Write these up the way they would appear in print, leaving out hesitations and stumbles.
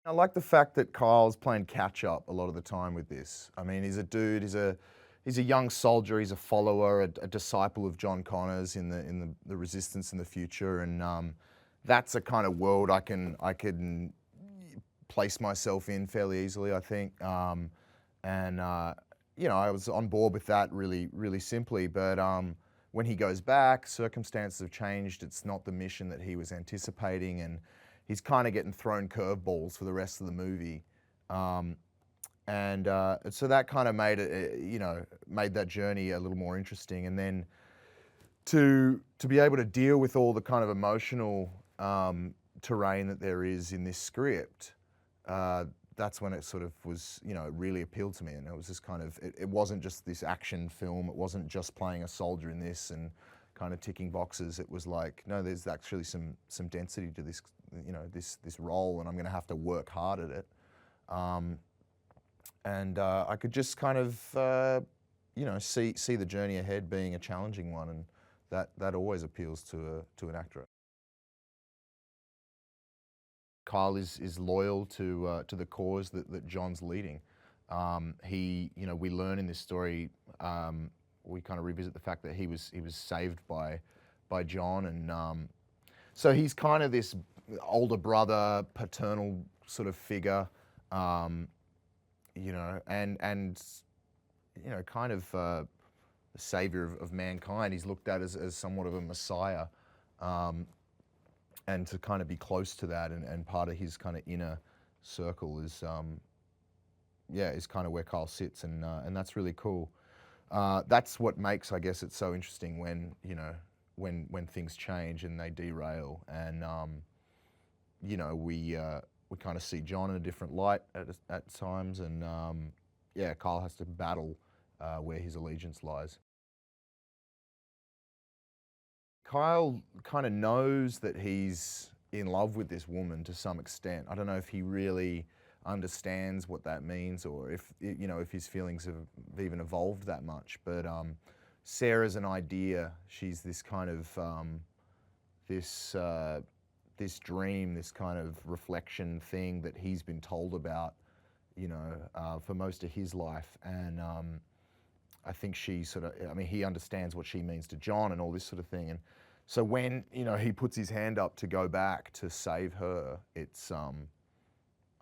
I like the fact that Kyle's playing catch up a lot of the time with this. I mean, he's a dude, he's a young soldier, he's a follower, a disciple of John Connor's in the resistance in the future, and that's a kind of world I can place myself in fairly easily, I think. And you know, I was on board with that really simply. But when he goes back, circumstances have changed. It's not the mission that he was anticipating, and he's kind of getting thrown curveballs for the rest of the movie. Um, and so that kind of made it, you know, made that journey a little more interesting. And then to be able to deal with all the kind of emotional terrain that there is in this script, that's when it sort of was, you know, it really appealed to me. And it was just kind of, it wasn't just this action film. It wasn't just playing a soldier in this and kind of ticking boxes. It was like, no, there's actually some density to this, you know, this role, and I'm going to have to work hard at it. And I could just kind of, you know, see the journey ahead being a challenging one, and that always appeals to an actor. Kyle is loyal to the cause that John's leading. He, you know, we learn in this story, we kind of revisit the fact that he was saved by John, and so he's kind of this older brother, paternal sort of figure, you know, and you know, kind of the savior of mankind. He's looked at as somewhat of a messiah. And to kind of be close to that and part of his kind of inner circle is, yeah, is kind of where Kyle sits, and that's really cool. That's what makes, I guess, it so interesting when, you know, when things change and they derail, and you know, we kind of see John in a different light at times, and yeah, Kyle has to battle where his allegiance lies. Kyle kind of knows that he's in love with this woman to some extent. I don't know if he really understands what that means, or if, you know, if his feelings have even evolved that much. But Sarah's an idea. She's this kind of this this dream, this kind of reflection thing that he's been told about, you know, for most of his life. And I think she sort of, I mean, he understands what she means to John and all this sort of thing. And so when, you know, he puts his hand up to go back to save her, it's, I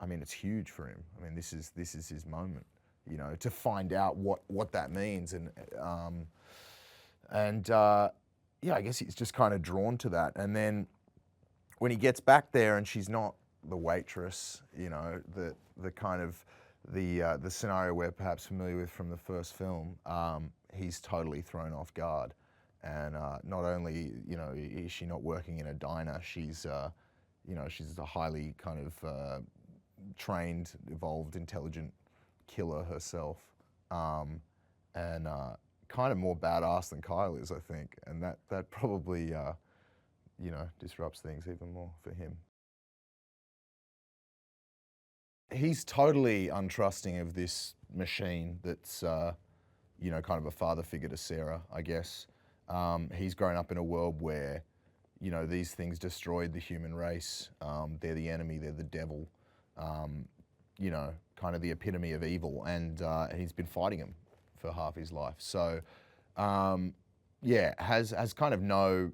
mean, it's huge for him. I mean, this is his moment, you know, to find out what that means. And yeah, I guess he's just kind of drawn to that. And then when he gets back there and she's not the waitress, you know, the kind of the scenario we're perhaps familiar with from the first film, he's totally thrown off guard. And not only, you know, is she not working in a diner, she's, you know, she's a highly kind of trained, evolved, intelligent killer herself, and kind of more badass than Kyle is, I think. And that probably, you know, disrupts things even more for him. He's totally untrusting of this machine that's, you know, kind of a father figure to Sarah, I guess. He's grown up in a world where, you know, these things destroyed the human race. They're the enemy, they're the devil, you know, kind of the epitome of evil. And he's been fighting him for half his life. So, yeah, has kind of no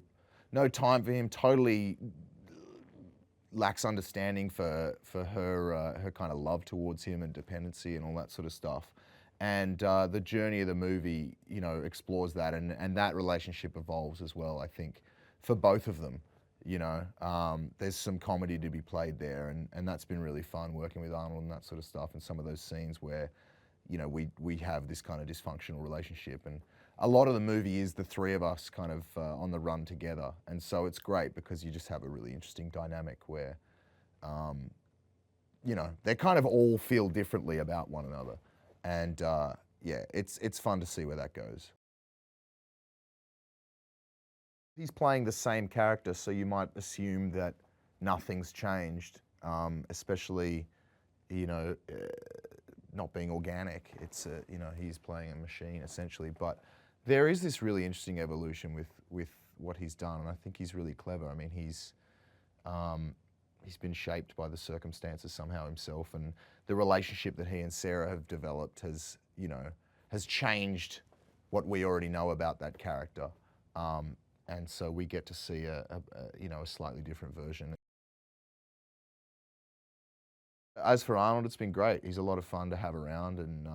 time for him, totally lacks understanding for her kind of love towards him and dependency and all that sort of stuff. And the journey of the movie, you know, explores that, and that relationship evolves as well, I think, for both of them. You know, there's some comedy to be played there, and that's been really fun working with Arnold and that sort of stuff, and some of those scenes where, you know, we have this kind of dysfunctional relationship. And a lot of the movie is the three of us kind of on the run together. And so it's great because you just have a really interesting dynamic where, you know, they kind of all feel differently about one another. And yeah, it's fun to see where that goes. He's playing the same character, so you might assume that nothing's changed, especially, you know, not being organic. It's, you know, he's playing a machine essentially. But there is this really interesting evolution with what he's done, and I think he's really clever. I mean, he's been shaped by the circumstances somehow himself, and the relationship that he and Sarah have developed has, has changed what we already know about that character. And so we get to see a slightly different version. As for Arnold, it's been great. He's a lot of fun to have around, and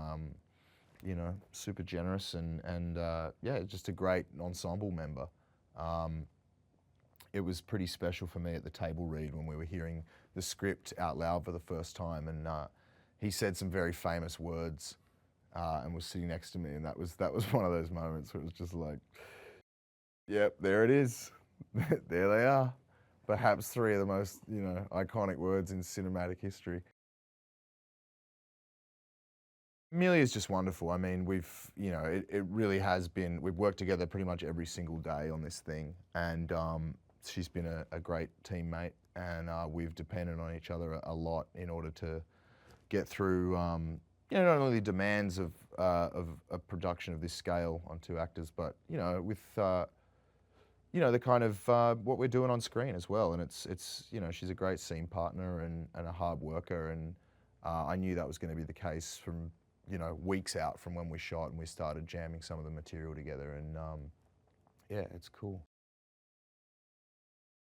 super generous, and yeah, just a great ensemble member. It was pretty special for me at the table read when we were hearing the script out loud for the first time, and he said some very famous words, and was sitting next to me, and that was one of those moments where it was just like, yep, there it is, there they are, perhaps three of the most iconic words in cinematic history. Amelia's just wonderful. I mean, it really has been, we've worked together pretty much every single day on this thing, and she's been a great teammate, and we've depended on each other a lot in order to get through, not only the demands of a production of this scale on two actors, but, with, the kind of what we're doing on screen as well. And it's she's a great scene partner and a hard worker, and I knew that was going to be the case from, weeks out from when we shot and we started jamming some of the material together, and yeah, it's cool.